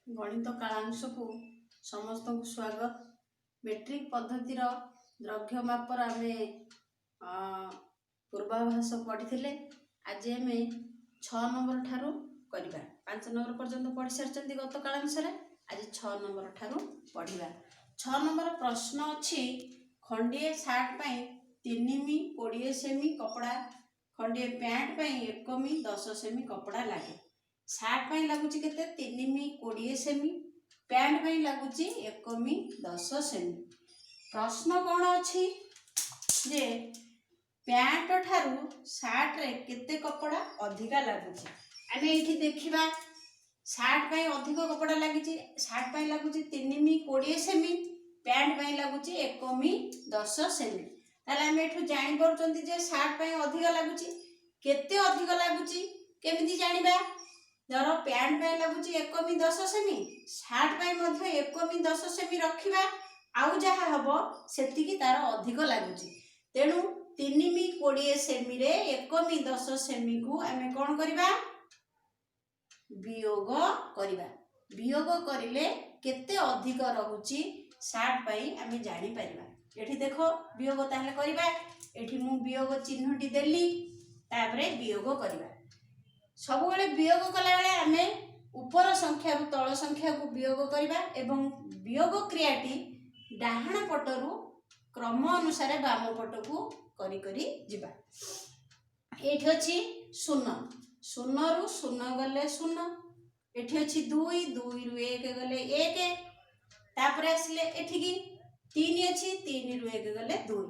गणित कालांश को समस्त को स्वागत। मेट्रिक पद्धतिर द्रव्य मापर आम पूर्वाभास पढ़ी। आज आम 6 नंबर ठारू करवा 5 नंबर पर्यंत पढ़ी सारी गत कालांश। आज 6 नंबर ठारू पढ़ा। 6 नंबर प्रश्न अच्छी खंडे सार्ट 3 मी 20 सेमी कपड़ा, खंडे पैंट 1 मी 10 सेमी कपड़ा लगे। सार्ट लगुच के 3 मी 20 सेमी, पैंट लगुच 1 मी 10 सेमी। प्रश्न कौन अच्छी जे पैंट ठारू सार्ट रे केते कपड़ा अधिका लगुच। आम ये देखा सार्ट अधिक कपड़ा लगी। सार्ट लगुच 3 मी 20 सेमी, पैंट लगुच 1 मी 10 सेमी। ताले आम ये जापर सार्ट अधिक लगुच केते अधिक लगुच केमिति जानिबा। धर पैंट लगुच 1 मी 10 सेमी, सार्ट 1 मी 10 सेमी रखा। आउ जहाँ हम से तार अधिक लगुच। तेणु 3 मी 20 सेमी रे 1 मी 10 सेमी को आम कौन करवा वियोग करवा। वियोग करिले केते अधिक रहुची सार्ट पाई आम जानी परिबा। एठी देखो वियोग ताहले करवा। एठी मु वियोग चिन्हटी देली तापरे वियोग करवा। सब बेले वियोग कला बेले आमे ऊपर संख्या को तल संख्या को वियोग करवा एवं वियोग क्रियाटी डाहाण पटरू क्रम अनुसार बाम पट को करी करी जिबा। एठी अछि 0, 0 रु 0 गले 0। एठी अछि 2, 2 रु 1 गले 1। तापरे आसिले एठी की 3 अछि, 3 रु 1 गले 2।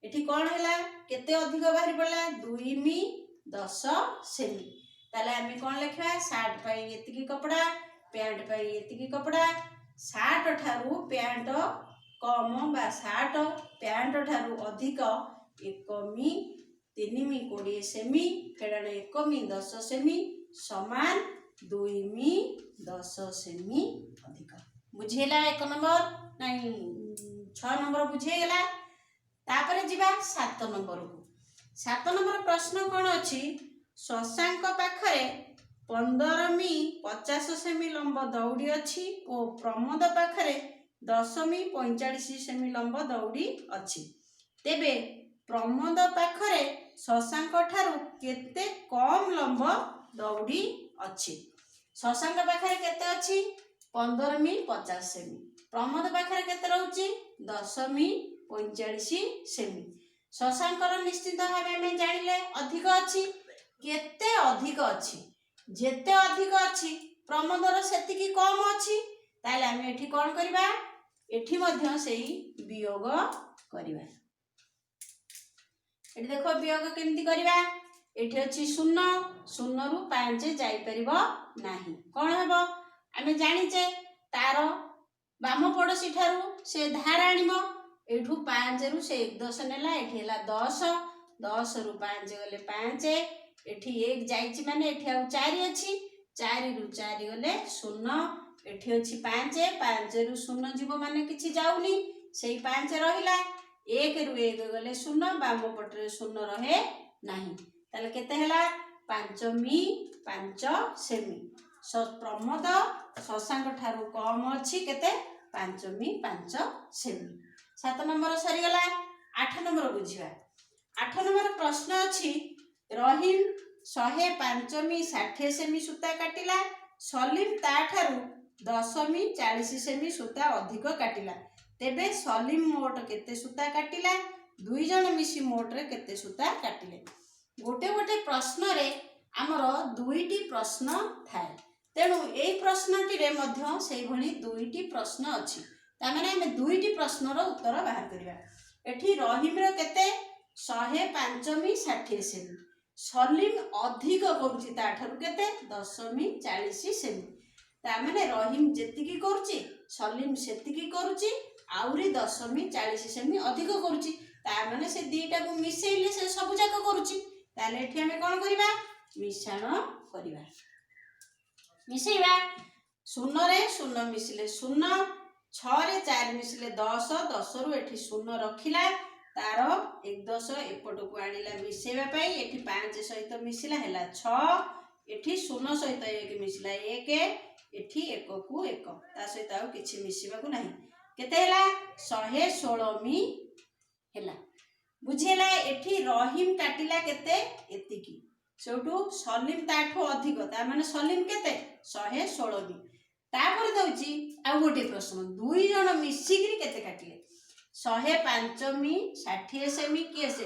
एठी कोन हैला केते अधिक बाहरी पड़ला 2 मी 10 सेमी। ताले आम कौन लिखा सार्ट पाई एतिकी कपड़ा, पैंट पाई एतिकी कपड़ा। सार्ट ठारू पैंट कम बा सार्ट पैंट ठारू अधिक 1 मी 3 मी 20 सेमी फेड़ाने 1 मी 10 सेमी समान 2 मी 10 सेमी अधिक। बुझेला 1 नंबर नहीं 6 नंबर बुझेगला। तापरे जिबा 7 नंबर को। 7 नंबर प्रश्न कौन अच्छी शशांक पाखरे 15 मी 50 सेमी लंब दौड़ी अच्छी और प्रमोद पाखरे 10 मी 45 सेमी लंब दौड़ी अच्छी। तेबे प्रमोद पाखरे शशांक ठारू केते कम लंब दौड़ी अच्छी। शशांक पाखरे केते अच्छी 15 मी 50 सेमी, प्रमोद पाखरे केते रहउची 10 मी 45 सेमी। शशांकर निश्चित भाव में जानिले अधिक अच्छी। केते अधिक अच्छी जेते अधिक अच्छी प्रमोदर सेतिकी कम अच्छी। ताले आम एठी कोन करबा एठी मध्य सेही वियोग करबा। एठी देखो वियोग केमती करबा। एठी अछि 0, 0 रु 5 जाई परिबो नाही। कोन हेबो आमे जानिचे तार बाम पड़ोसी ठारू से धार आनिबो। एठू 5 रु से 1 10 नेला। एठी हला 10, 10 रु 5 गले 5। एठी 1 जाइछि माने एठी आ 4 अछि, 4 रु 4 गले 0। एठी अछि 5, 5 रु 0 जीवो माने किछि जाउनी सेही 5 रहिला। 1 रु 1 गले 0 बाम पटरे 0 रहे नाही। ताले केते हला 5 मी 5 सेमी। प्रमोद शशांक ठारू कम अछि केते 5 मी 5 सेमी। 7 नंबर सरी गला। 8 नंबर बुझिबा। 8 नंबर प्रश्न अछि रहीम 105 मी 60 सेमी सूता काटिला, सलीम ता ठारू 10 मी 40 सेमी सूता अधिक काटिला। तेबे सलीम मोट केते सूता काटिला, 2 जण मिसी मोट रे केते सूता काटिले। गोटे गोटे प्रश्न रे आमर 2टी प्रश्न थाए। तेणु एई प्रश्नटी रे मध्य सेही भली 2टी प्रश्न अछि। ता माने हम 2टी प्रश्न रो उत्तर बाहर करिया। एठी रहीम रो केते 105 मी 60 सेमी, सलीम अधिक करूची ता ठारू केते 10 मी 40 सेमी। ता माने रहीम जेतिकी करूची सलीम सेतिकी करूची आउरी 10 मी 40 सेमी अधिक करूची। ता माने से दीटा को मिसेइले से सब जाक करूची। ताले एठी हमें कोन करिबा मिश्रण करिबा। मिसेइबा 0 रे 0 मिसिले 0, 6 रे 4 मिसिले 10, 10 रु एठी 0 रखिला तार 1 10 एपट को आनिला मिसेबा पई। एठी 5 सहित मिसिला हैला 6, एठी 0 सहित 1 मिसिला 1, एठी 1 को 1 ता सहित आउ किछि मिसिबाकू नाही केते हैला 116 मी हैला बुझिला एठी रहीम काटिला केते एतिकी सेठू सलीम ताठू अधिक ता माने सलीम केते 116 मी तापर दउची आ गोटे प्रश्न दुई जण मिसिकरी केते काटिले 105 मी 60 सेमी किए से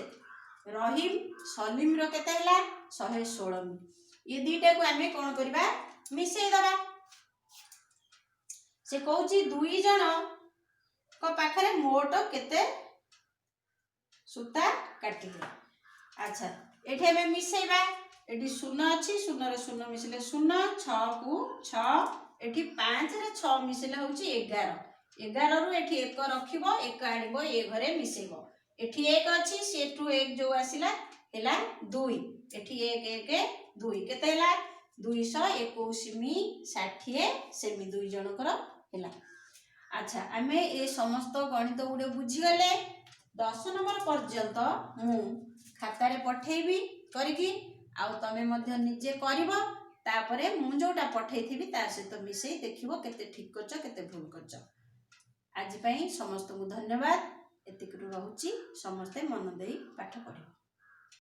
रहीम सलीम रो केते हैला 116 मी ये दीटा को आमे कोन करबा मिसेई दबा से कहूची दुई जण को पाखरे मोट केते सूता काटिले अच्छा एठी हमें मिसेइबा एठी शून्य अछि शून्य रे शून्य मिसिले शून्य 6 को 6 एठी 5 रे 6 मिसिले होउची 11 11 रु एठी 1 रखिबो 1 आनिबो ए घरे मिसेइबो एठी 1 अछि सेठू 1 जो आसिला हैला 2 एठी 1 1 2 केते हैला 221 मी 60 सेमी दुई जनकर हैला अच्छा आमे ए समस्त गणित गुडे बुझी गले 10 नंबर पर्यंत मु खाता रे पठेइबी करिकी आउ तमे मध्य निजे करिवो तापरे मु जोटा पठेइथिबी ता सहित मिसेई देखिवो केते ठीक करछ केते भूल करछ आज पई समस्त को धन्यवाद एतिकरु रहूची समस्ते मन देई पाठ पढिबो।